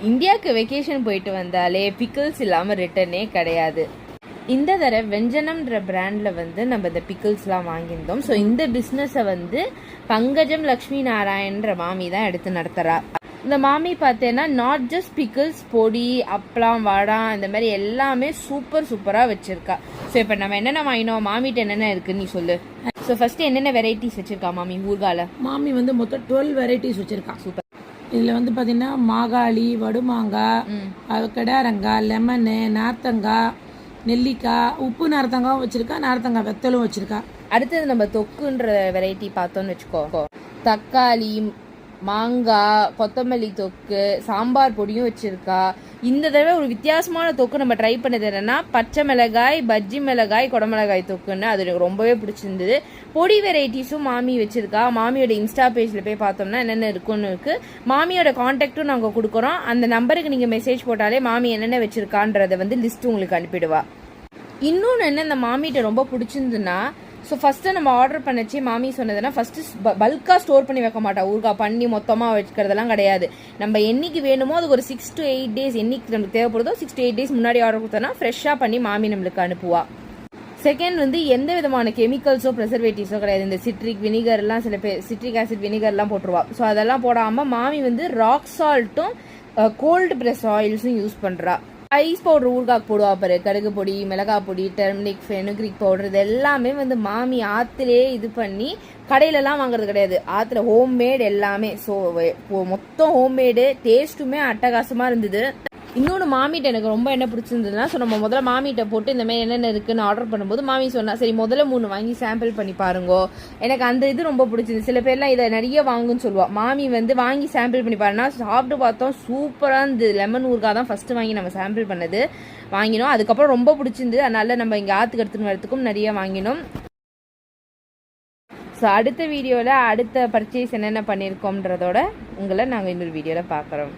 இந்தியாவுக்கு வெக்கேஷன் போயிட்டு வந்தாலே பிக்கிள்ஸ் இல்லாமல் ரிட்டர்னே கிடையாது. இந்த தடவை வெஞ்சனம்ன்ற பிராண்டில் வந்து நம்ம இந்த பிக்கிள்ஸ்லாம் வாங்கியிருந்தோம். ஸோ இந்த பிஸ்னஸை வந்து பங்கஜம் லக்ஷ்மி நாராயண்ன்ற மாமி தான் எடுத்து நடத்துகிறா. இந்த மாமி பார்த்தேன்னா நாட் ஜஸ்ட் பிக்கிள்ஸ், பொடி, அப்பளம், வடை இந்த மாதிரி எல்லாமே சூப்பராக வச்சுருக்கா. ஸோ இப்போ நம்ம என்னென்ன வாங்கினோம், மாமிகிட்ட என்னென்ன இருக்குன்னு நீ சொல்லு. ஸோ ஃபஸ்ட்டு என்னென்ன வெரைட்டிஸ் வச்சுருக்கா மாமி ஊர்கால? மாமி வந்து மொத்தம் 12 வெரைட்டிஸ் வச்சுருக்கா. சூப்பர். இதில் வந்து பார்த்தீங்கன்னா மாகாளி, வடுமாங்காய், கிடாரங்காய், லெமனு, நார்த்தங்காய், நெல்லிக்காய், உப்பு நார்த்தங்காயும் வச்சுருக்கா, நார்த்தங்காய் வெத்தலும் வச்சுருக்கா. அடுத்தது நம்ம தொக்குன்ற வெரைட்டி பார்த்தோன்னு வச்சுக்கோ. தக்காளி, மாங்காய், கொத்தமல்லி தொக்கு, சாம்பார் பொடியும் வச்சுருக்கா. இந்த தடவை ஒரு வித்தியாசமான தொக்கு நம்ம ட்ரை பண்ணது என்னென்னா பச்சை மிளகாய், பஜ்ஜி மிளகாய், குடமிளகாய் தொக்குன்னு. அது எனக்கு ரொம்பவே பிடிச்சிருந்தது. பொடி வெரைட்டிஸும் மாமி வச்சுருக்கா. மாமியோட இன்ஸ்டா பேஜில் போய் பார்த்தோம்னா என்னென்ன இருக்குன்னு இருக்குது. மாமியோட காண்டாக்டும் நாங்கள் கொடுக்குறோம். அந்த நம்பருக்கு நீங்கள் மெசேஜ் போட்டாலே மாமி என்னென்ன வச்சுருக்கான்றதை வந்து லிஸ்ட் உங்களுக்கு அனுப்பிடுவா. இன்னொன்று என்ன இந்த மாமிகிட்ட ரொம்ப பிடிச்சிருந்துன்னா, ஸோ ஃபஸ்ட்டு நம்ம ஆர்டர் பண்ணிச்சு மாமி சொன்னதுன்னா ஃபஸ்ட்டு பல்காக ஸ்டோர் பண்ணி வைக்க மாட்டா. ஊறுகாய் பண்ணி மொத்தமாக வச்சுக்கிறதெல்லாம் கிடையாது. நம்ம என்னைக்கு வேணுமோ அதுக்கு ஒரு 6 to 8 days என்னைக்கு நம்மளுக்கு தேவைப்படுதோ 6 to 8 days முன்னாடி ஆர்டர் கொடுத்தோன்னா ஃப்ரெஷ்ஷாக பண்ணி மாமி நம்மளுக்கு அனுப்புவா. செகண்ட் வந்து எந்த விதமான கெமிக்கல்ஸோ ப்ரெசர்வேட்டிவ்ஸோ கிடையாது. இந்த சிட்ரிக் வினிகர்லாம் சில பேர் சிட்ரிக் ஆசிட் வினிகர்லாம் போட்டுருவா. ஸோ அதெல்லாம் போடாமல் மாமி வந்து ராக் சால்ட்டும் கோல்டு ப்ரெஸ் ஆயில்ஸும் யூஸ் பண்ணுறா. ஐஸ் பவுடர் ஊறுகாய்க்கு போடுவா பாரு, கடுகு பொடி, மிளகாய் பொடி, டெர்மரிக், ஃபெனுக்ரிக் பவுடர், இது எல்லாமே வந்து மாமி ஆற்றுலேயே இது பண்ணி கடையிலலாம் வாங்குறது கிடையாது. ஆற்றுல ஹோம்மேட் எல்லாமே. ஸோ மொத்தம் ஹோம்மேடு, டேஸ்ட்டுமே அட்டகாசமாக இருந்தது. இன்னொன்று மாமிகிட்ட எனக்கு ரொம்ப என்ன பிடிச்சிருந்ததுன்னா, ஸோ நம்ம முதல்ல மாமிகிட்ட போட்டு இந்த மாதிரி என்னென்ன இருக்குன்னு ஆர்டர் பண்ணும்போது மாமி சொன்னா சரி முதல்ல 3 வாங்கி சாம்பிள் பண்ணி பாருங்கோ. எனக்கு அந்த இது ரொம்ப பிடிச்சிருந்தது. சில பேர்லாம் இதை நிறைய வாங்குன்னு சொல்லுவா. மாமி வந்து வாங்கி சாம்பிள் பண்ணி பாருன்னா சாப்பிட்டு பார்த்தோம், சூப்பராக இருந்தது. லெமன் ஊறுகாய் தான் ஃபஸ்ட்டு வாங்கி நம்ம சாம்பிள் பண்ணது வாங்கினோம். அதுக்கப்புறம் ரொம்ப பிடிச்சிருந்தது. அதனால நம்ம இங்கே ஆற்றுக்கு எடுத்துன்னு வரத்துக்கும் நிறைய வாங்கினோம். ஸோ அடுத்த வீடியோவில் அடுத்த பர்ச்சேஸ் என்னென்ன பண்ணியிருக்கோம்ன்றதோட உங்களை நாங்கள் இன்னொரு வீடியோவில் பார்க்குறோம்.